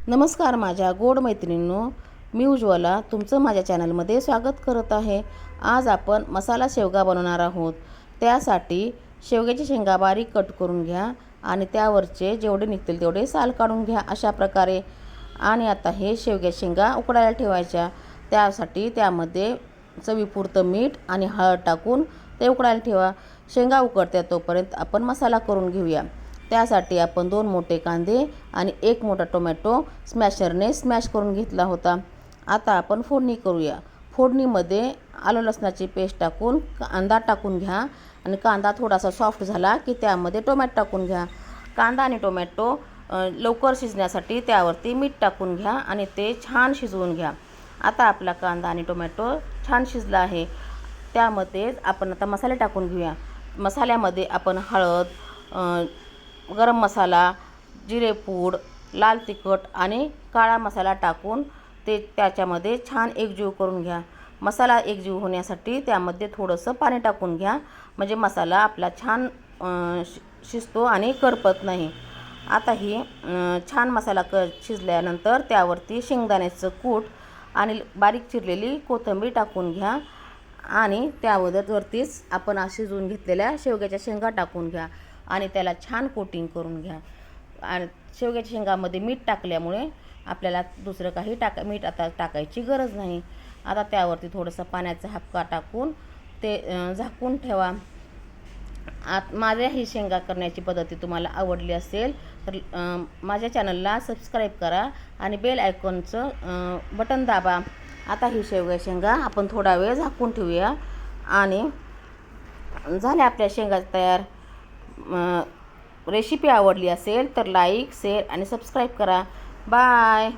नमस्कार माझ्या गोड मैत्रिणींनो, मी उज्ज्वला तुमचं माझ्या चॅनलमध्ये स्वागत करत आहे। आज आपण मसाला शेवगा बनवणार आहोत। त्यासाठी शेवग्याची शेंगा बारीक कट करून घ्या आणि त्यावरचे जेवढे निघतील तेवढे साल काढून घ्या अशा प्रकारे। आणि आता हे शेवग्याच्या शेंगा उकडायला ठेवायच्या। त्यासाठी त्यामध्ये चवीपुरतं मीठ आणि हळद टाकून ते उकडायला ठेवा। शेंगा उकडत्या तोपर्यंत आपण मसाला करून घेऊया। त्यासाठी आपण 2 मोठे कांदे आणि 1 मोठा टोमॅटो स्मॅशरने स्मॅश करून घेतला होता। आता आपण फोडणी करूया। फोडणीमध्ये आलं लसणाची पेस्ट टाकून कांदा टाकून घ्या आणि कांदा थोडासा सॉफ्ट झाला की त्यामध्ये टोमॅटो टाकून घ्या। कांदा आणि टोमॅटो लवकर शिजण्यासाठी त्यावरती मीठ टाकून घ्या आणि ते छान शिजवून घ्या। आता आपला कांदा आणि टोमॅटो छान शिजला आहे। त्यामध्ये आपण आता मसाले टाकून घेऊया। मसाल्यामध्ये आपण हळद, गरम मसाला, जिरेपूड, लाल तिखट आणि काळा मसाला टाकून ते त्याच्यामध्ये छान एकजीव करून घ्या। मसाला एकजीव होण्यासाठी त्यामध्ये थोडंसं पाणी टाकून घ्या, म्हणजे मसाला आपला छान शिजतो आणि करपत नाही। आता ही छान मसाला शिजल्यानंतर त्यावरती शेंगदाण्याचं कूट आणि बारीक चिरलेली कोथिंबीर टाकून घ्या आणि त्यावरतीच आपण शिजवून घेतलेल्या शेवग्याच्या शेंगा टाकून घ्या आणि त्याला छान कोटिंग करून घ्या। आणि शेवग्याच्या शेंगामध्ये मीठ टाकल्यामुळे आपल्याला दुसरं काही मीठ आता टाकायची गरज नाही। आता त्यावरती थोडंसं पाण्याचा हापका टाकून ते झाकून ठेवा। माझ्या ही शेंगा करण्याची पद्धती तुम्हाला आवडली असेल तर माझ्या चॅनलला सबस्क्राईब करा आणि बेल आयकॉनचं बटन दाबा। आता ही शेवग्याच्या शेंगा आपण थोडा वेळ झाकून ठेवूया आणि झाल्या आपल्या शेंगा तयार। रेसिपी आवडली असेल तर लाईक, शेअर आणि सबस्क्राईब करा। बाय।